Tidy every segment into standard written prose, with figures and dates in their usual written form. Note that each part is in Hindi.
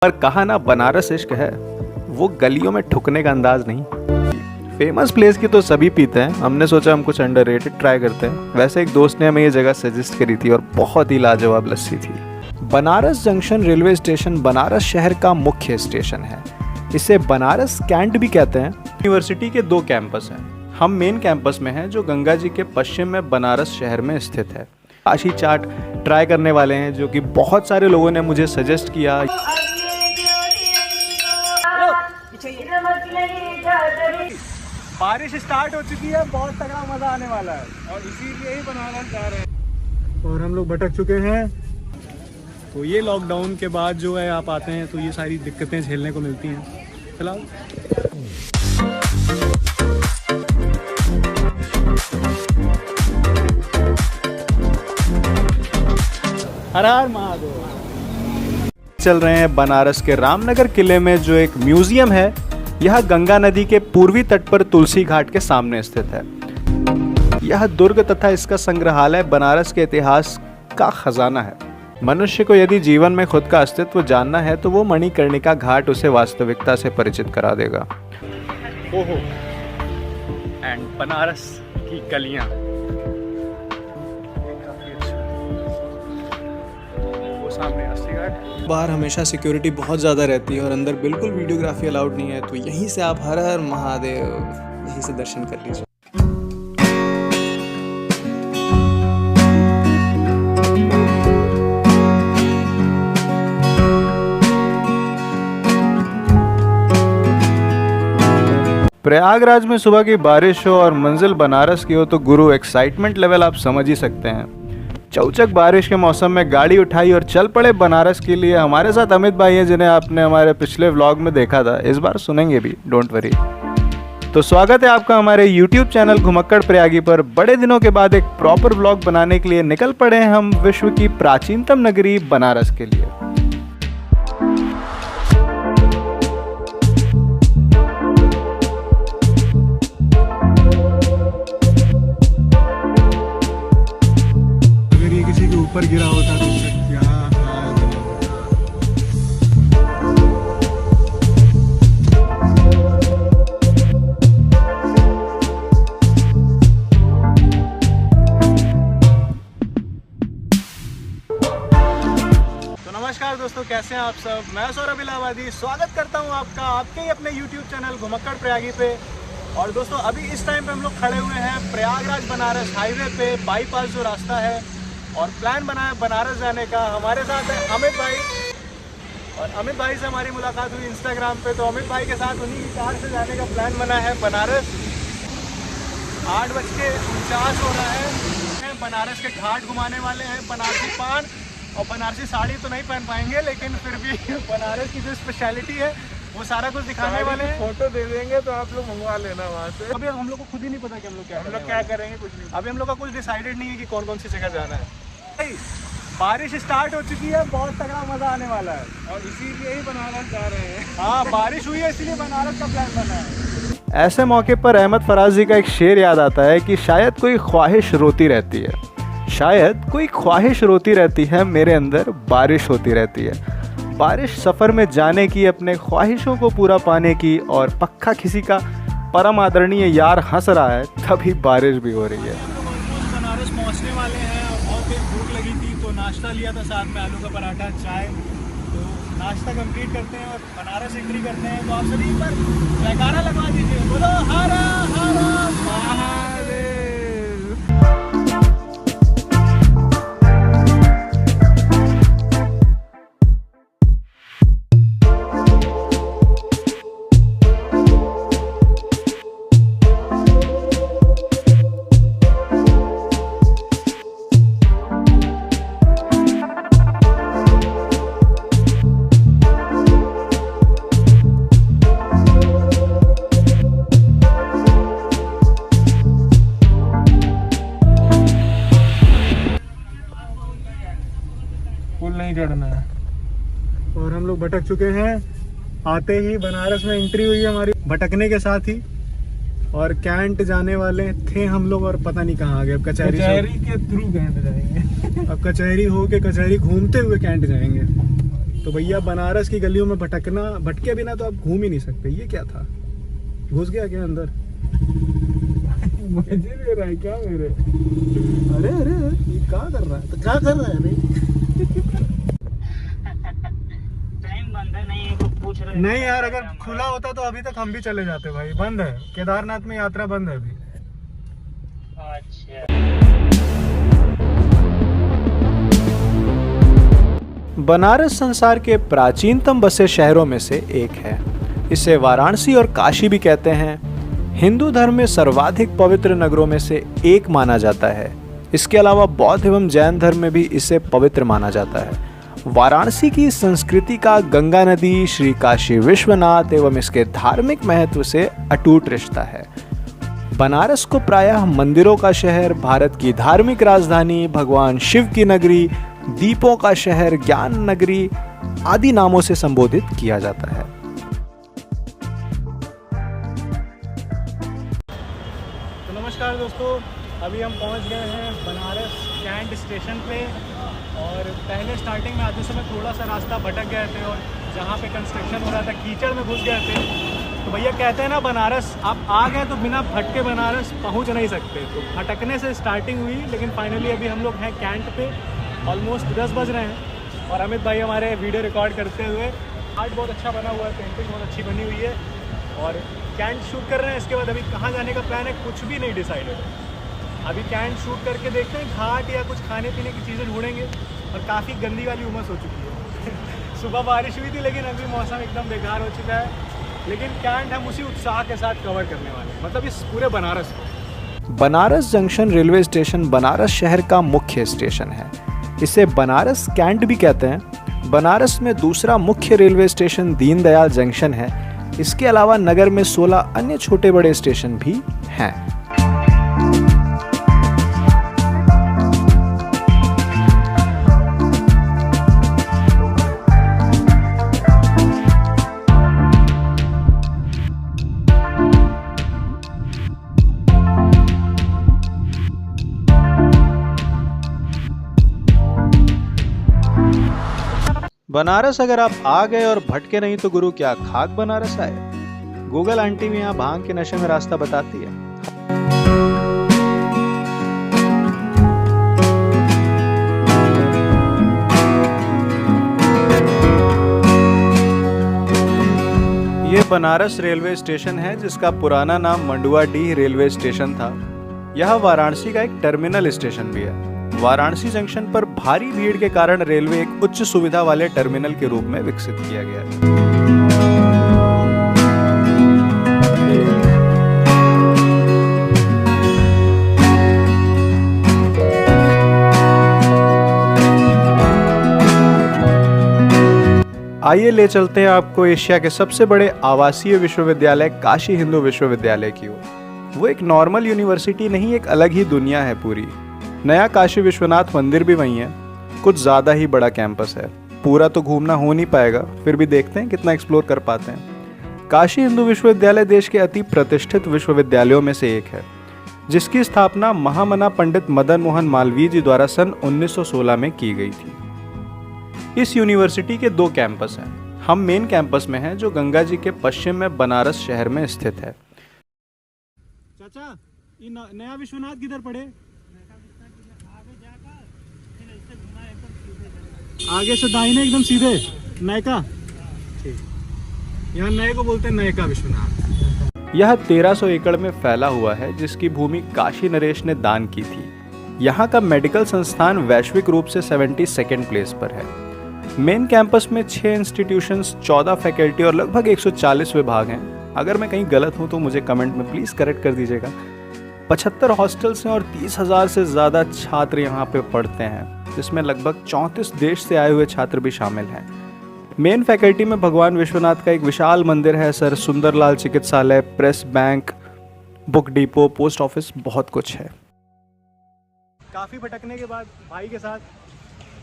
पर कहा ना बनारस इश्क है, वो गलियों में ठुकने का अंदाज नहीं। फेमस प्लेस की तो सभी पीते हैं, हमने सोचा हम कुछ अंडररेटेड ट्राई करते हैं। वैसे एक दोस्त ने हमें ये जगह सजेस्ट करी थी और बहुत ही लाजवाब लस्सी थी। Banaras junction railway station Banaras शहर का मुख्य स्टेशन है। इसे बनारस कैंट भी कहते हैं। यूनिवर्सिटी के 2 कैंपस हैं। हम मेन कैंपस में हैं जो गंगा जी के पश्चिम में बनारस शहर में स्थित है। काशी चाट ट्राई करने वाले हैं जो कि बहुत सारे लोगों ने मुझे सजेस्ट किया। बारिश स्टार्ट हो चुकी है, बहुत तगड़ा मजा आने वाला है और इसीलिए ही बनारस जा रहे हैं। और हम लोग भटक चुके हैं, तो ये लॉकडाउन के बाद जो है आप आते हैं तो ये सारी दिक्कतें झेलने को मिलती हैं। फिलहाल हर हर महादेव। चल रहे हैं बनारस के रामनगर किले में जो एक म्यूजियम है। यह गंगा नदी के पूर्वी तट पर तुलसी घाट के सामने स्थित है। यह दुर्ग तथा इसका संग्रहालय बनारस के इतिहास का खजाना है। मनुष्य को यदि जीवन में खुद का अस्तित्व जानना है तो वो मणिकर्णिका घाट उसे वास्तविकता से परिचित करा देगा। ओहो, एंड बनारस की गलियां सामने असली घाट। बाहर हमेशा सिक्योरिटी बहुत ज़्यादा रहती है और अंदर बिल्कुल वीडियोग्राफी अलाउड नहीं है, तो यहीं से आप हर हर महादेव यहीं से दर्शन कर लीजिए। प्रयागराज में सुबह की बारिश हो और मंजिल बनारस की हो तो गुरु एक्साइटमेंट लेवल आप समझ ही सकते हैं। चौचक बारिश के मौसम में गाड़ी उठाई और चल पड़े बनारस के लिए। हमारे साथ अमित भाई हैं जिन्हें आपने हमारे पिछले व्लॉग में देखा था, इस बार सुनेंगे भी, डोंट वरी। तो स्वागत है आपका हमारे YouTube चैनल घुमक्कड़ प्रयागी पर। बड़े दिनों के बाद एक प्रॉपर व्लॉग बनाने के लिए निकल पड़े हैं हम विश्व की प्राचीनतम नगरी बनारस के लिए। ऊपर गिरा होता तो क्या तो नमस्कार दोस्तों, कैसे हैं आप सब। मैं सौरभ इलाहाबादी स्वागत करता हूं आपका आपके ही अपने YouTube चैनल घुमक्कड़ प्रयागी पे। और दोस्तों अभी इस टाइम पे हम लोग खड़े हुए हैं प्रयागराज बनारस हाईवे पे, बाईपास जो रास्ता है, और प्लान बना है बनारस जाने का। हमारे साथ है अमित भाई, और अमित भाई से हमारी मुलाकात हुई इंस्टाग्राम पे, तो अमित भाई के साथ उन्हीं की कार से जाने का प्लान बना है बनारस। 8:49 हो रहा है। बनारस के घाट घुमाने वाले हैं, बनारसी पान और बनारसी साड़ी तो नहीं पहन पाएंगे, लेकिन फिर भी बनारस की जो स्पेशलिटी है वो सारा कुछ दिखाने वाले हैं। फोटो दे देंगे तो आप लोग मंगवा लेना वहाँ से। अभी हम लोग को खुद ही नहीं पता कि हम लोग क्या करेंगे, कुछ नहीं। अभी हम लोग का कुछ डिसाइडेड नहीं है कि कौन कौन सी जगह जाना है। बारिश स्टार्ट हो चुकी है, बहुत तगड़ा मजा आने वाला है और इसीलिए ही बनारस जा रहे हैं। हाँ, बारिश हुई है इसीलिए बनारस का प्लान बना है। ऐसे मौके पर अहमद फराजी का एक शेर याद आता है कि शायद कोई ख्वाहिश रोती रहती है, शायद कोई ख्वाहिश रोती रहती है, मेरे अंदर बारिश होती रहती है। बारिश सफ़र में जाने की, अपने ख्वाहिशों को पूरा पाने की, और पक्का किसी का परम आदरणीय यार हंस रहा है तभी बारिश भी हो रही है। बनारस पहुँचने वाले हैं और फिर भूख लगी थी तो नाश्ता लिया था साथ में, आलू का पराठा, चाय। तो नाश्ता कंप्लीट करते हैं और बनारस एंट्री करते हैं। तो आप सभी पर जयकारा लगवा दीजिए, बोलो हर हर महादेव। नहीं चढ़ना है। और हम लोग भटक चुके हैं। आते ही बनारस में एंट्री हुई है हमारी, भटकने के साथ ही। और कैंट जाने वाले थे हम लोग और पता नहीं कहाँ आ गए। अब कचहरी के थ्रू कैंट जाएंगे। अब कचहरी हो के कचहरी घूमते हुए कैंट जाएंगे। तो भैया बनारस की गलियों में भटके बिना तो आप घूम ही नहीं सकते। ये क्या था, घुस गया क्या अंदर? मजे ले रहा है क्या मेरे? अरे अरे ये क्या कर रहा है? तो क्या कर रहा है भाई? टाइम बंद है, नहीं वो पूछ रहे नहीं यार, अगर खुला होता तो अभी तक हम भी चले जाते भाई। बंद है, केदारनाथ में यात्रा बंद है अभी। अच्छा। बनारस संसार के प्राचीनतम बसे शहरों में से एक है। इसे वाराणसी और काशी भी कहते हैं। हिंदू धर्म में सर्वाधिक पवित्र नगरों में से एक माना जाता है। इसके अलावा बौद्ध एवं जैन धर्म में भी इसे पवित्र माना जाता है। वाराणसी की संस्कृति का गंगा नदी, श्री काशी विश्वनाथ एवं इसके धार्मिक महत्व से अटूट रिश्ता है। बनारस को प्रायः मंदिरों का शहर, भारत की धार्मिक राजधानी, भगवान शिव की नगरी, दीपों का शहर, ज्ञान नगरी आदि नामों से संबोधित किया जाता है। तो नमस्कार दोस्तों, अभी हम पहुंच गए हैं बनारस कैंट स्टेशन पे। और पहले स्टार्टिंग में आते समय थोड़ा सा रास्ता भटक गए थे और जहाँ पे कंस्ट्रक्शन हो रहा था कीचड़ में घुस गए थे। तो भैया कहते हैं ना, बनारस आप आ गए तो बिना भटके बनारस पहुँच नहीं सकते। तो भटकने से स्टार्टिंग हुई, लेकिन फाइनली अभी हम लोग हैं कैंट पे। ऑलमोस्ट 10 बज रहे हैं और अमित भाई हमारे वीडियो रिकॉर्ड करते हुए। आर्ट बहुत अच्छा बना हुआ है, पेंटिंग बहुत अच्छी बनी हुई है और कैंट शूट कर रहे हैं। इसके बाद अभी कहाँ जाने का प्लान है कुछ भी नहीं डिसाइडेड है। अभी कैंट शूट करके देखते हैं, घाट या कुछ खाने पीने की चीज़ें ढूंढेंगे। और काफ़ी गंदी वाली उमस हो चुकी है। सुबह बारिश हुई थी लेकिन अभी मौसम एकदम बेकार हो चुका है। लेकिन कैंट हम उसी उत्साह के साथ कवर करने वाले हैं, मतलब इस पूरे बनारस को। Banaras junction railway station Banaras शहर का मुख्य स्टेशन है। इसे बनारस कैंट भी कहते हैं। बनारस में दूसरा मुख्य रेलवे स्टेशन दीनदयाल जंक्शन है। इसके अलावा नगर में 16 अन्य छोटे बड़े स्टेशन भी हैं। बनारस अगर आप आ गए और भटके नहीं तो गुरु क्या खाक बनारस आए। गूगल आंटी भी यहाँ भांग के नशे में रास्ता बताती है। ये बनारस रेलवे स्टेशन है जिसका पुराना नाम मंडुआडीह रेलवे स्टेशन था। यह वाराणसी का एक टर्मिनल स्टेशन भी है। वाराणसी जंक्शन पर भारी भीड़ के कारण रेलवे एक उच्च सुविधा वाले टर्मिनल के रूप में विकसित किया गया है। आइए ले चलते हैं आपको एशिया के सबसे बड़े आवासीय विश्वविद्यालय काशी हिंदू विश्वविद्यालय की ओर। वो एक नॉर्मल यूनिवर्सिटी नहीं, एक अलग ही दुनिया है पूरी। नया काशी विश्वनाथ मंदिर भी वहीं है। कुछ ज़्यादा ही बड़ा कैंपस है। पूरा तो घूमना हो नहीं पाएगा, फिर भी देखते हैं कितना एक्सप्लोर कर पाते हैं। काशी हिंदू विश्वविद्यालय देश के अति प्रतिष्ठित विश्वविद्यालयों में से एक है, जिसकी स्थापना महामना पंडित मदन मोहन मालवीय जी द्वारा सन 1916 में की गई थी। इस यूनिवर्सिटी के 2 कैंपस हैं। हम मेन कैंपस में हैं जो गंगा जी के पश्चिम में बनारस शहर में स्थित है। चाचा, ये नया विश्वनाथ किधर पड़े? आगे से दाहिने एकदम सीधे नयका। ठीक, यहाँ नए को बोलते हैं नयका विश्वनाथ। यह 1300 एकड़ में फैला हुआ है, जिसकी भूमि काशी नरेश ने दान की थी। यहाँ का मेडिकल संस्थान वैश्विक रूप से 72nd प्लेस पर है। मेन कैंपस में 6 इंस्टीट्यूशंस, 14 फैकल्टी और लगभग 140 विभाग हैं। अगर मैं कहीं गलत हूँ तो मुझे कमेंट में प्लीज़ करेक्ट कर दीजिएगा। 75 हॉस्टल्स हैं और 30,000 से ज़्यादा छात्र यहाँ पे पढ़ते हैं, जिसमें लगभग 34 देश से आए हुए छात्र भी शामिल हैं। मेन फैकल्टी में भगवान विश्वनाथ का एक विशाल मंदिर है, सर सुंदरलाल चिकित्सालय, press bank, book depot, post office, बहुत कुछ है। काफ़ी भटकने के बाद भाई के साथ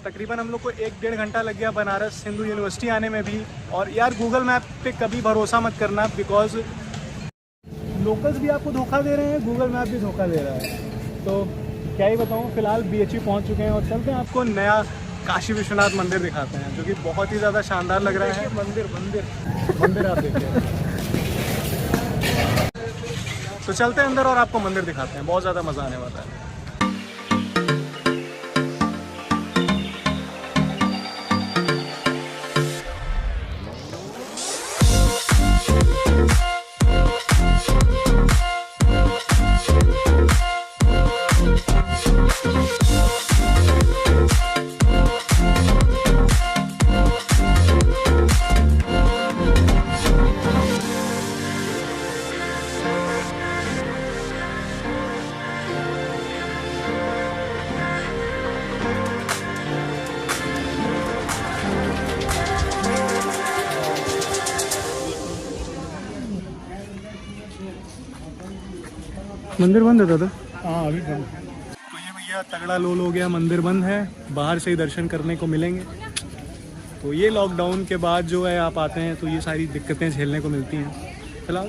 तकरीबन हम लोग को 1-1.5 घंटा लग गया बनारस हिंदू यूनिवर्सिटी आने में भी। और यार गूगल मैप पे कभी भरोसा मत करना, बिकॉज लोकल्स भी आपको धोखा दे रहे हैं, गूगल मैप भी धोखा दे रहा है। तो क्या ही बताऊँ, फिलहाल BHU पहुँच चुके हैं और चलते हैं आपको नया काशी विश्वनाथ मंदिर दिखाते हैं, जो कि बहुत ही ज़्यादा शानदार लग रहा है। मंदिर आप देखिए। तो चलते हैं अंदर और आपको मंदिर दिखाते हैं, बहुत ज़्यादा मज़ा आने वाला है। मंदिर बंद है दादा? हाँ अभी बंद। तो ये भैया तगड़ा लोल हो गया, मंदिर बंद है, बाहर से ही दर्शन करने को मिलेंगे। तो ये लॉकडाउन के बाद जो है आप आते हैं तो ये सारी दिक्कतें झेलने को मिलती हैं फिलहाल।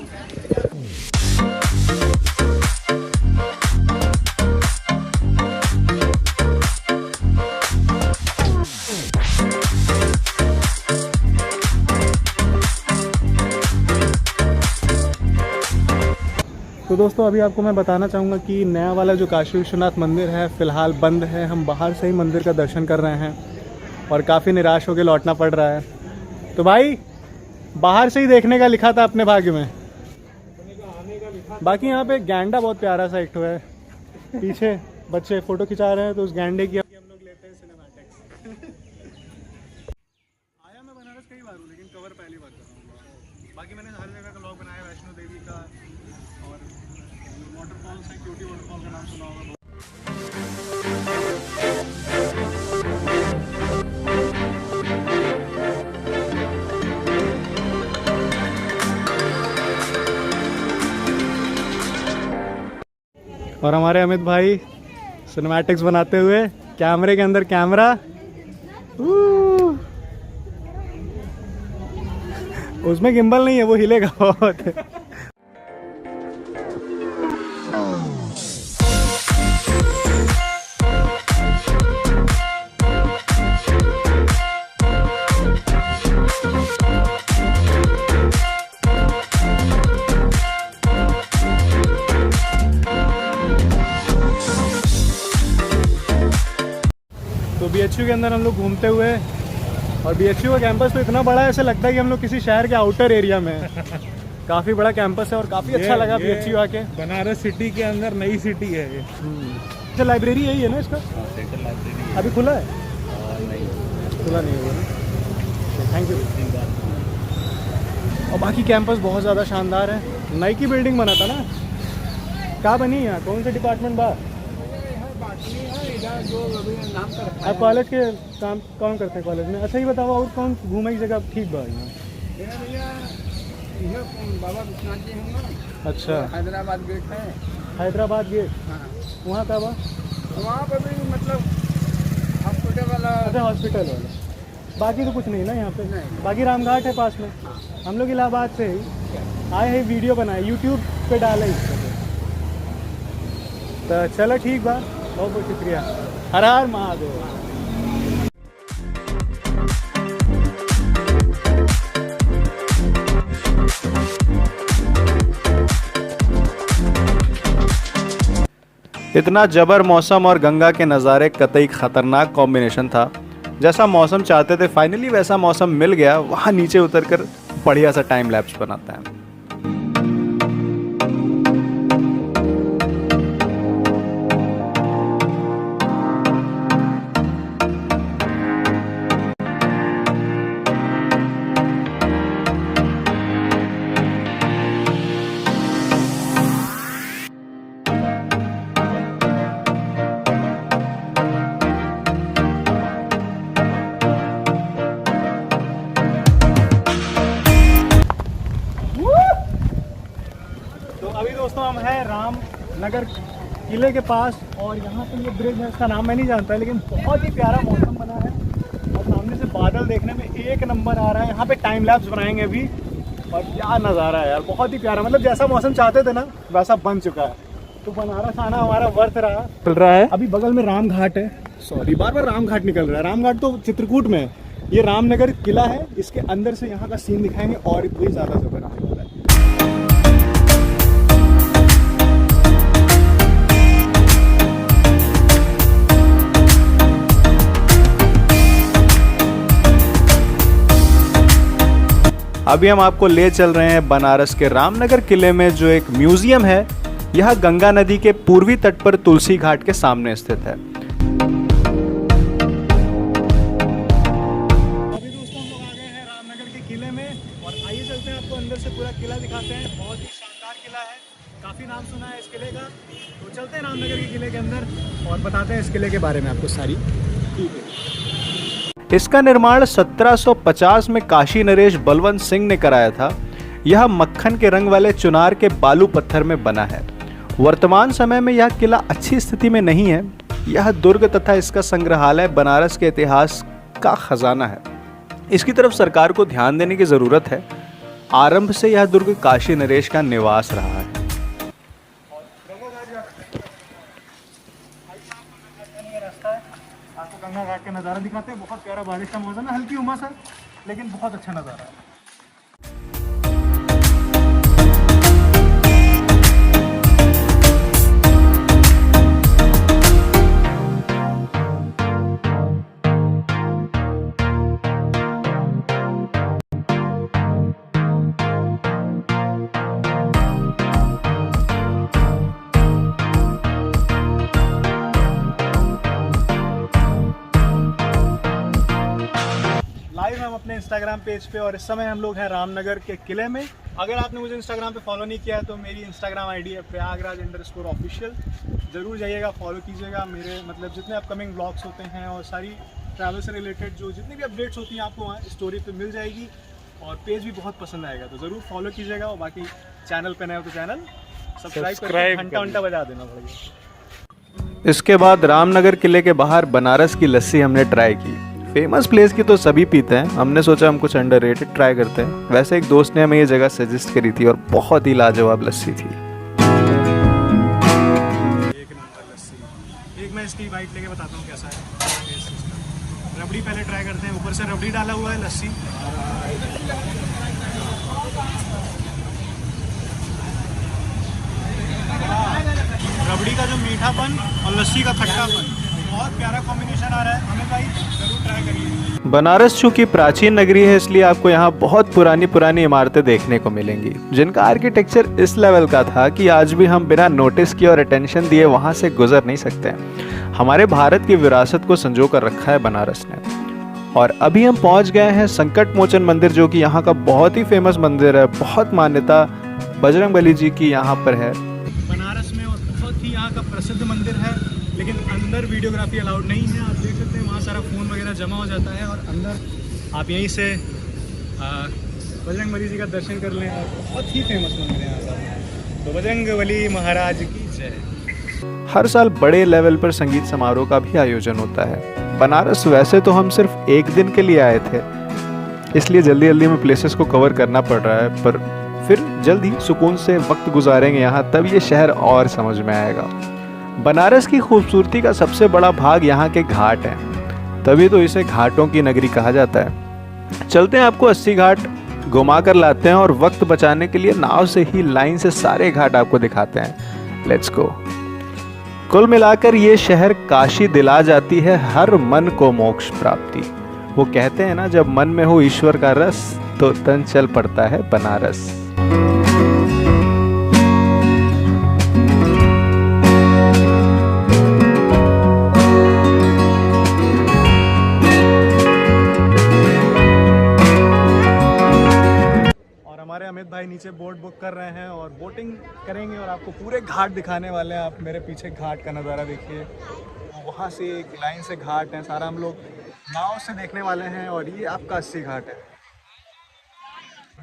तो दोस्तों अभी आपको मैं बताना चाहूँगा कि नया वाला जो काशी विश्वनाथ मंदिर है फ़िलहाल बंद है। हम बाहर से ही मंदिर का दर्शन कर रहे हैं और काफ़ी निराश होकर लौटना पड़ रहा है। तो भाई बाहर से ही देखने का लिखा था अपने भाग्य में। बाकी यहाँ पे गैंडा बहुत प्यारा सा एक है, पीछे बच्चे फ़ोटो खिंचा रहे हैं, तो उस गैंडे की हम लोग लेते हैं सिनेमैटिक्स। आया मैं बनारस कई बार हूँ लेकिन कवर पहली बार कर रहा हूँ। बाकी मैंने हर जगह का व्लॉग बनाया, वैष्णो देवी का और वाटरफॉल्स है, क्यूटी वाटरफॉल का नाम सुना होगा। और हमारे अमित भाई सिनेमैटिक्स बनाते हुए कैमरे के अंदर कैमरा। उसमें गिम्बल नहीं है, वो हिलेगा बहुत। तो बीएचयू के अंदर हम लोग घूमते हुए, और बीएचयू का कैंपस तो इतना बड़ा है, ऐसे लगता है कि हम लोग किसी शहर के आउटर एरिया में हैं। काफ़ी बड़ा कैंपस है और काफ़ी अच्छा लगा बीएचयू आके। बनारस सिटी के अंदर नई सिटी है ये। अच्छा लाइब्रेरी यही है ना इसका? सेंट्रल लाइब्रेरी अभी खुला है? नहीं खुला नहीं होगा ना। Thank you. और बाकी कैंपस बहुत ज़्यादा शानदार है। नई की बिल्डिंग बना था ना? कहाँ बनी है यहाँ? कौन से डिपार्टमेंट बाहर? आप कॉलेज के काम कौन करते हैं कॉलेज में? अच्छा ही बताओ, और कौन घूमे की जगह ठीक बा यहाँ? बाबा विश्वनाथ जी होंगे। अच्छा, हैदराबाद गेट है। हैदराबाद गेट, हाँ वहाँ का बा? वहाँ पर भी मतलब हॉस्पिटल वाला। अच्छा हॉस्पिटल वाला। बाकी तो कुछ नहीं ना यहाँ पे? नहीं। बाकी रामघाट है पास में। हम लोग इलाहाबाद से ही आए हैं, वीडियो बनाए, यूट्यूब पे डाले इसको। तो चलो ठीक बा, बहुत बहुत शुक्रिया। हर हर महादेव। इतना जबर मौसम और गंगा के नज़ारे कतई खतरनाक कॉम्बिनेशन था। जैसा मौसम चाहते थे फाइनली वैसा मौसम मिल गया। वहाँ नीचे उतरकर बढ़िया सा टाइम लैप्स बनाता है। अभी दोस्तों हम हैं रामनगर किले के पास, और यहाँ पे ये ब्रिज है, इसका नाम मैं नहीं जानता लेकिन बहुत ही प्यारा मौसम बना है और सामने से बादल देखने में एक नंबर आ रहा है। यहाँ पे टाइम लैप्स बनाएंगे अभी, और क्या नज़ारा है यार, बहुत ही प्यारा। मतलब जैसा मौसम चाहते थे ना वैसा बन चुका है। तो बनारस आना हमारा वर्थ रहा चल रहा है। अभी बगल में राम घाट है, सॉरी बार बार राम घाट निकल रहा है। राम घाट तो चित्रकूट में है, ये रामनगर किला है, इसके अंदर से यहाँ का सीन दिखाएंगे और भी ज़्यादा जबरदस्त आने वाला है। अभी हम आपको ले चल रहे हैं बनारस के रामनगर किले में, जो एक म्यूजियम है। यह गंगा नदी के पूर्वी तट पर तुलसी घाट के सामने स्थित है। अभी दोस्तों हम लोग आ गए हैं रामनगर के किले में और आइए चलते हैं, आपको अंदर से पूरा किला दिखाते हैं। बहुत ही शानदार किला है, काफ़ी नाम सुना है इस किले का। तो चलते हैं रामनगर के किले के अंदर और बताते हैं इस किले के बारे में आपको सारी चीज़ें। इसका निर्माण 1750 में काशी नरेश बलवंत सिंह ने कराया था। यह मक्खन के रंग वाले चुनार के बालू पत्थर में बना है। वर्तमान समय में यह किला अच्छी स्थिति में नहीं है। यह दुर्ग तथा इसका संग्रहालय बनारस के इतिहास का खजाना है। इसकी तरफ सरकार को ध्यान देने की ज़रूरत है। आरंभ से यह दुर्ग काशी नरेश का निवास रहा है। आपको गंगा घाट का नज़ारा दिखाते हैं। बहुत प्यारा बारिश का मौसम है, हल्की उमस है लेकिन बहुत अच्छा नज़ारा है। लाइव हम अपने इंस्टाग्राम पेज पे और इस समय हम लोग हैं रामनगर के किले में। अगर आपने मुझे इंस्टाग्राम पे फॉलो नहीं किया है तो मेरी इंस्टाग्राम आईडी है प्रयागराज_ऑफिशियल। ज़रूर जाइएगा, फॉलो कीजिएगा। मेरे मतलब जितने अपकमिंग ब्लॉग्स होते हैं और सारी ट्रैवल से रिलेटेड जो जितनी भी अपडेट्स होती हैं आपको वहाँ स्टोरी पे मिल जाएगी और पेज भी बहुत पसंद आएगा, तो ज़रूर फॉलो कीजिएगा। और बाकी चैनल पे नए हो तो चैनल सब्सक्राइब करके घंटा बजा देना पड़ेगा। इसके बाद रामनगर किले के बाहर बनारस की लस्सी हमने ट्राई की। फेमस प्लेस की तो सभी पीते हैं, हमने सोचा हम कुछ अंडररेटेड ट्राई करते हैं। वैसे एक दोस्त ने हमें ये जगह सजेस्ट करी थी और बहुत ही लाजवाब लस्सी थी। एक नंबर लस्सी। एक मैं इसकी बाइट लेके बताता हूँ कैसा है। रबड़ी पहले ट्राई करते हैं, ऊपर से रबड़ी डाला हुआ है लस्सी। रबड़ी का जो मीठापन और लस्सी का खट्टापन, बहुत प्यारा कॉम्बिनेशन आ रहा है। हमें भाई जरूर ट्राई करिए। बनारस चूँकि प्राचीन नगरी है इसलिए आपको यहाँ बहुत पुरानी इमारतें देखने को मिलेंगी, जिनका आर्किटेक्चर इस लेवल का था कि आज भी हम बिना नोटिस किए और अटेंशन दिए वहाँ से गुजर नहीं सकते हैं। हमारे भारत की विरासत को संजो कर रखा है बनारस ने। और अभी हम पहुँच गए हैं संकट मोचन मंदिर, जो कि यहाँ का बहुत ही फेमस मंदिर है। बहुत मान्यता बजरंगबली जी की यहाँ पर है बनारस में और बहुत ही यहाँ का प्रसिद्ध मंदिर है। लेकिन अंदर वीडियोग्राफी अलाउड नहीं है। आप देख सकते हैं वहाँ सारा फ़ोन वगैरह जमा हो जाता है और अंदर आप यहीं से बजरंगबली जी का दर्शन कर लें। बहुत ही फेमस मंदिर है यहाँ का। तो बजरंगबली महाराज की जय। हर साल बड़े लेवल पर संगीत समारोह का भी आयोजन होता है। बनारस वैसे तो हम सिर्फ एक दिन के लिए आए थे, इसलिए जल्दी जल्दी में प्लेसेस को कवर करना पड़ रहा है, पर फिर जल्द ही सुकून से वक्त गुजारेंगे यहाँ, तब ये शहर और समझ में आएगा। बनारस की खूबसूरती का सबसे बड़ा भाग यहाँ के घाट हैं, तभी तो इसे घाटों की नगरी कहा जाता है। चलते हैं, आपको 80 घाट घुमा कर लाते हैं और वक्त बचाने के लिए नाव से ही लाइन से सारे घाट आपको दिखाते हैं। Let's go. कुल मिलाकर ये शहर काशी दिला जाती है हर मन को मोक्ष प्राप्ति। वो कहते हैं ना, जब मन में हो ईश्वर का रस तो तन चल पड़ता है बनारस। हमारे अमित भाई नीचे बोट बुक कर रहे हैं और बोटिंग करेंगे और आपको पूरे घाट दिखाने वाले हैं। आप मेरे पीछे घाट का नज़ारा देखिए, वहाँ से एक लाइन से घाट है, सारा हम लोग नाव से देखने वाले हैं। और ये आपका 80 घाट है।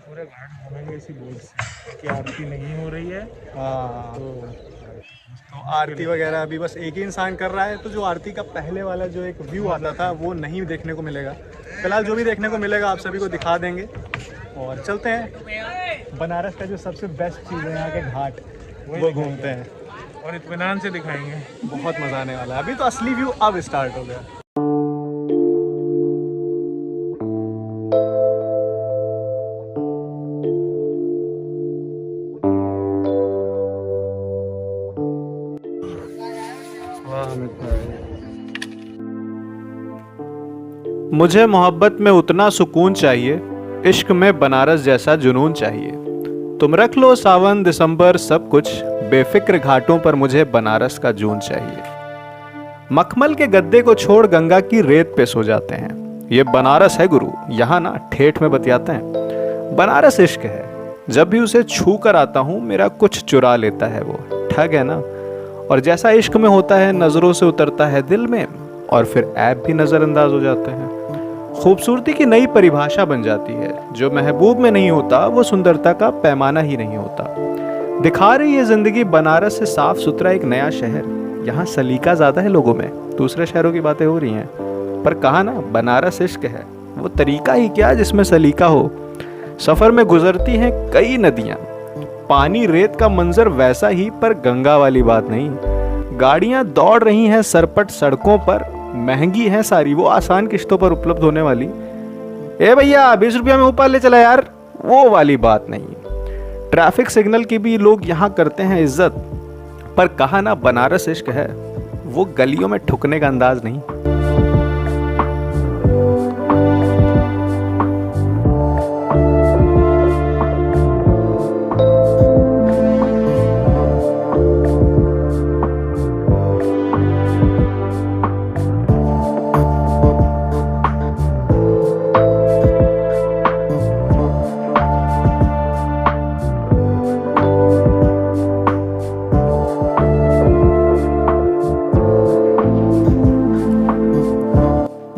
पूरे घाट घूमेंगे इसी बोट से कि आरती नहीं हो रही है। हाँ, तो आरती वगैरह अभी बस एक ही इंसान कर रहा है, तो जो आरती का पहले वाला जो एक व्यू आता था वो नहीं देखने को मिलेगा। फिलहाल जो भी देखने को मिलेगा आप सभी को दिखा देंगे। और चलते हैं, बनारस का जो सबसे बेस्ट चीज़ है यहाँ के घाट, वो घूमते हैं। और इत्मीनान से दिखाएंगे। बहुत मज़ा आने वाला है। अभी तो असली व्यू अब स्टार्ट हो गया। मुझे मोहब्बत में उतना सुकून चाहिए, इश्क में बनारस जैसा जुनून चाहिए। तुम रख लो सावन दिसंबर सब कुछ, बेफिक्र घाटों पर मुझे बनारस का जून चाहिए। मखमल के गद्दे को छोड़ गंगा की रेत पे सो जाते हैं। ये बनारस है गुरु, यहाँ ना ठेठ में बतियाते हैं। बनारस इश्क है, जब भी उसे छू कर आता हूँ मेरा कुछ चुरा लेता है वो, ठग है ना। और जैसा इश्क में होता है नजरों से उतरता है दिल में, और फिर ऐप भी नजरअंदाज हो जाते हैं। खूबसूरती की नई परिभाषा बन जाती है, जो महबूब में नहीं होता वो सुंदरता का पैमाना ही नहीं होता। दिखा रही है जिंदगी बनारस से साफ सुथरा एक नया शहर। यहाँ सलीका ज्यादा है लोगों में, दूसरे शहरों की बातें हो रही हैं, पर कहा ना बनारस इश्क है, वो तरीका ही क्या जिसमें सलीका हो। सफर में गुजरती हैं कई नदियां, पानी रेत का मंजर वैसा ही, पर गंगा वाली बात नहीं। गाड़ियां दौड़ रही हैं सरपट सड़कों पर, महंगी हैं सारी वो आसान किश्तों पर उपलब्ध होने वाली। ए भैया 20 रुपया में ऊपर ले चला यार, वो वाली बात नहीं। ट्रैफिक सिग्नल की भी लोग यहाँ करते हैं इज्जत, पर कहा ना बनारस इश्क है, वो गलियों में ठुकने का अंदाज नहीं।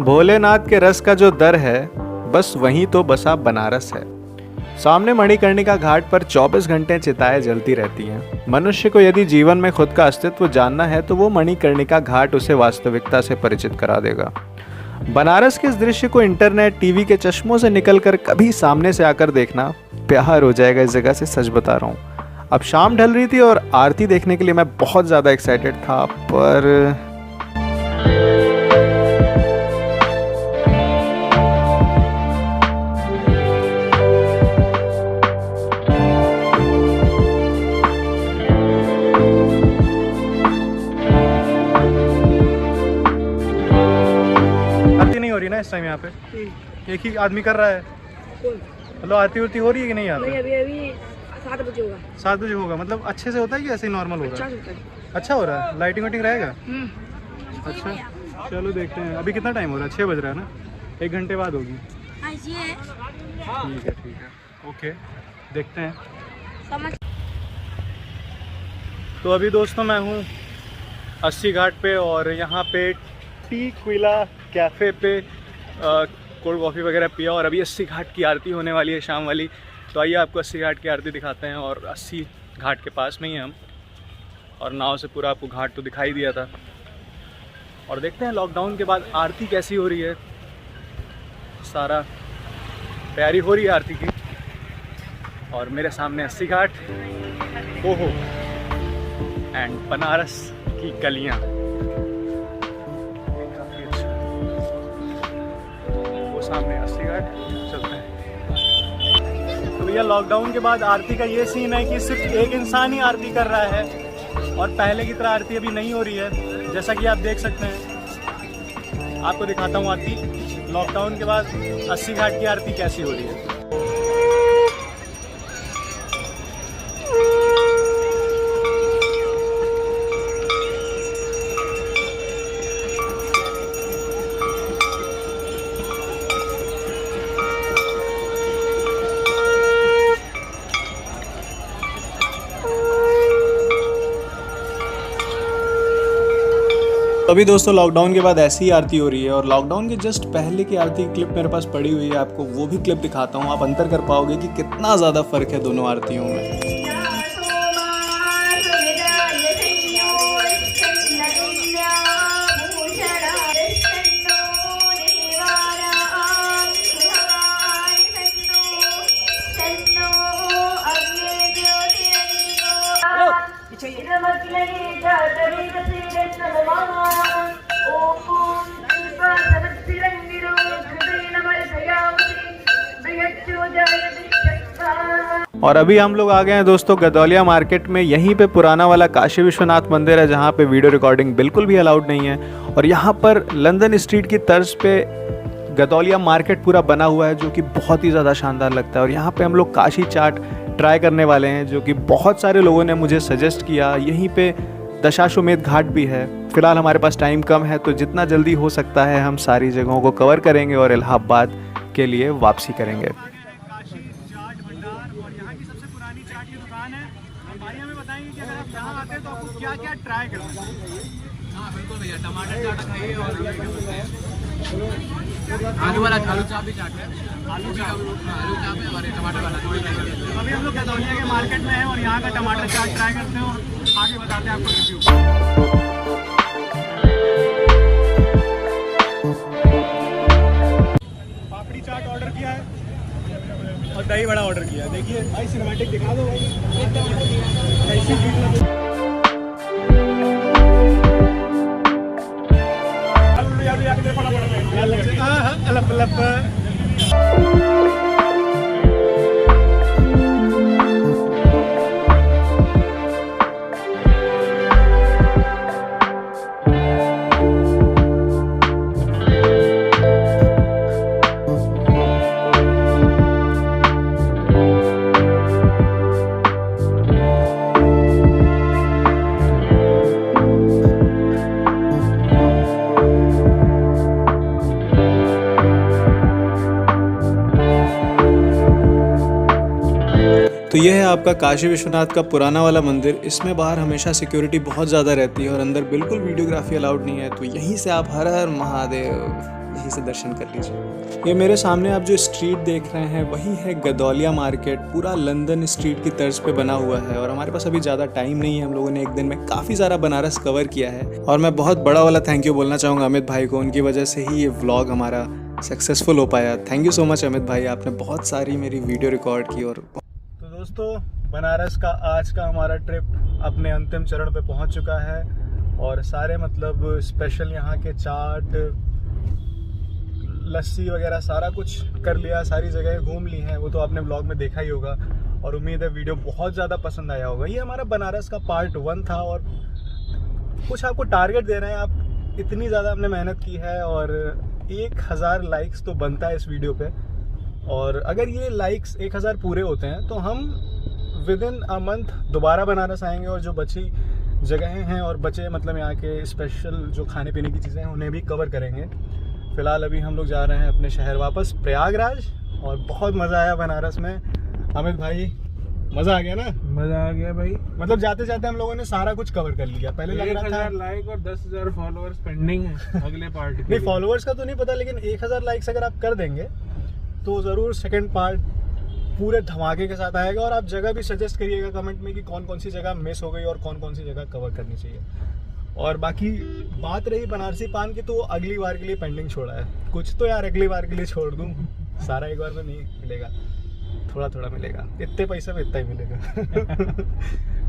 भोलेनाथ के रस का जो दर है, बस वहीं तो बसा बनारस है। सामने मणिकर्णिका घाट पर 24 घंटे चिताएं जलती रहती हैं। मनुष्य को यदि जीवन में खुद का अस्तित्व जानना है तो वो मणिकर्णिका घाट उसे वास्तविकता से परिचित करा देगा। बनारस के इस दृश्य को इंटरनेट टीवी के चश्मों से निकलकर कभी सामने से आकर देखना, प्यार हो जाएगा इस जगह से, सच बता रहा हूँ। अब शाम ढल रही थी और आरती देखने के लिए मैं बहुत ज़्यादा एक्साइटेड था, पर इस टाइम यहाँ पे एक ही आदमी कर रहा है। मतलब आरती उरती हो रही है कि नहीं? यहाँ पे अभी 7 बजे होगा। 7 बजे होगा, मतलब अच्छे से होता है कि ऐसे ही नॉर्मल हो रहा है? अच्छा हो रहा है, लाइटिंग वाइटिंग रहेगा? अच्छा चलो देखते हैं। अभी कितना टाइम हो रहा है? 6 बज रहा है ना, 1 घंटे बाद होगी। ठीक है ओके, देखते हैं। तो अभी दोस्तों मैं हूँ 80 घाट पे, और यहाँ पे टी क्विला कैफ़े पे कोल्ड कॉफ़ी वगैरह पिया, और अभी 80 घाट की आरती होने वाली है शाम वाली। तो आइए आपको 80 घाट की आरती दिखाते हैं। और 80 घाट के पास में ही हम, और नाव से पूरा आपको घाट तो दिखाई दिया था। और देखते हैं लॉकडाउन के बाद आरती कैसी हो रही है। सारा तैयारी हो रही है आरती की, और मेरे सामने 80 घाट, ओहो, एंड बनारस की गलियाँ। सामने 80 घाट, चलते हैं। तो भैया लॉकडाउन के बाद आरती का ये सीन है कि सिर्फ एक इंसान ही आरती कर रहा है, और पहले की तरह आरती अभी नहीं हो रही है, जैसा कि आप देख सकते हैं। आपको दिखाता हूँ आरती लॉकडाउन के बाद 80 घाट की आरती कैसी हो रही है। अभी दोस्तों लॉकडाउन के बाद ऐसी ही आरती हो रही है, और लॉकडाउन के जस्ट पहले की आरती की क्लिप मेरे पास पड़ी हुई है। आपको वो भी क्लिप दिखाता हूँ, आप अंतर कर पाओगे कि कितना ज़्यादा फर्क है दोनों आरतियों में। चाहिए। और अभी हम लोग आ गए हैं दोस्तों गदौलिया मार्केट में। यहीं पे पुराना वाला काशी विश्वनाथ मंदिर है जहाँ पे वीडियो रिकॉर्डिंग बिल्कुल भी अलाउड नहीं है। और यहाँ पर लंदन स्ट्रीट की तर्ज पे गदौलिया मार्केट पूरा बना हुआ है जो कि बहुत ही ज़्यादा शानदार लगता है। और यहाँ पे हम लोग काशी चाट ट्राई करने वाले हैं जो कि बहुत सारे लोगों ने मुझे सजेस्ट किया। यहीं पे दशाश्वमेध घाट भी है। फ़िलहाल हमारे पास टाइम कम है तो जितना जल्दी हो सकता है हम सारी जगहों को कवर करेंगे और इलाहाबाद के लिए वापसी करेंगे। तो आपको क्या क्या ट्राई करना है? हाँ बिल्कुल भैया, टमाटर चाट खाइए और आलू वाला आलू चाप भी चाट है। आलू चाप है हमारे, टमाटर वाला। अभी हम लोग गदौलिया के मार्केट में हैं और यहाँ का टमाटर चाट ट्राई करते हैं और आगे बताते हैं आपको रिव्यू। पापड़ी चाट ऑर्डर किया है और दही बड़ा ऑर्डर किया है। देखिए भाई, सिनेमैटिक दिखा दो भाई। तो यह है आपका काशी विश्वनाथ का पुराना वाला मंदिर। इसमें बाहर हमेशा सिक्योरिटी बहुत ज़्यादा रहती है और अंदर बिल्कुल वीडियोग्राफी अलाउड नहीं है। तो यहीं से आप हर हर महादेव यहीं से दर्शन कर लीजिए। ये मेरे सामने आप जो स्ट्रीट देख रहे हैं वही है गदौलिया मार्केट। पूरा लंदन स्ट्रीट की तर्ज पे बना हुआ है और हमारे पास अभी ज़्यादा टाइम नहीं है। हम लोगों ने एक दिन में काफ़ी सारा बनारस कवर किया है और मैं बहुत बड़ा वाला थैंक यू बोलना चाहूँगा अमित भाई को। उनकी वजह से ही ये व्लॉग हमारा सक्सेसफुल हो पाया। Thank you so much Amit भाई, आपने बहुत सारी मेरी वीडियो रिकॉर्ड की। और दोस्तों, बनारस का आज का हमारा ट्रिप अपने अंतिम चरण पे पहुंच चुका है और सारे मतलब स्पेशल यहाँ के चाट, लस्सी वगैरह सारा कुछ कर लिया, सारी जगह घूम ली हैं। वो तो आपने व्लॉग में देखा ही होगा और उम्मीद है वीडियो बहुत ज़्यादा पसंद आया होगा। ये हमारा बनारस का पार्ट 1 था और कुछ आपको टारगेट दे रहे हैं। आप इतनी ज़्यादा हमने मेहनत की है और 1000 लाइक्स तो बनता है इस वीडियो पे। और अगर ये लाइक्स 1000 पूरे होते हैं तो हम विद इन अ मंथ दोबारा बनारस आएंगे और जो बची जगहें हैं और बचे मतलब यहाँ के स्पेशल जो खाने पीने की चीज़ें हैं उन्हें भी कवर करेंगे। फ़िलहाल अभी हम लोग जा रहे हैं अपने शहर वापस प्रयागराज और बहुत मज़ा आया बनारस में। अमित भाई, मज़ा आ गया ना? मज़ा आ गया भाई। मतलब जाते जाते हम लोगों ने सारा कुछ कवर कर लिया। पहले लग रहा था 1000 लाइक और 10,000 फॉलोअर्स पेंडिंग है अगले पार्ट के। नहीं, फॉलोअर्स का तो नहीं पता, लेकिन 1000 लाइक्स अगर आप कर देंगे तो ज़रूर सेकंड पार्ट पूरे धमाके के साथ आएगा। और आप जगह भी सजेस्ट करिएगा कमेंट में कि कौन कौन सी जगह मिस हो गई और कौन कौन सी जगह कवर करनी चाहिए। और बाकी बात रही बनारसी पान की, तो अगली बार के लिए पेंडिंग छोड़ा है। कुछ तो यार अगली बार के लिए छोड़ दूँ, सारा एक बार में नहीं मिलेगा, थोड़ा थोड़ा मिलेगा। इतने पैसे में इतना ही मिलेगा।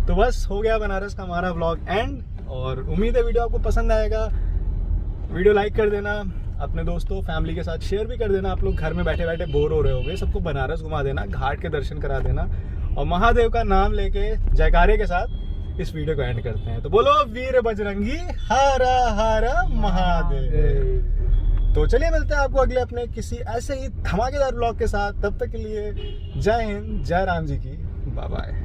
तो बस हो गया बनारस का हमारा व्लॉग एंड। और उम्मीद है वीडियो आपको पसंद आएगा। वीडियो लाइक कर देना, अपने दोस्तों फैमिली के साथ शेयर भी कर देना। आप लोग घर में बैठे बैठे बोर हो रहे होंगे, सबको बनारस घुमा देना, घाट के दर्शन करा देना और महादेव का नाम लेके जयकारे के साथ इस वीडियो को एंड करते हैं। तो बोलो वीर बजरंगी हर हर महादेव। तो चलिए मिलते हैं आपको अगले अपने किसी ऐसे ही धमाकेदार ब्लॉग के साथ। तब तक के लिए जय हिंद, जय राम जी की, बाय बाय।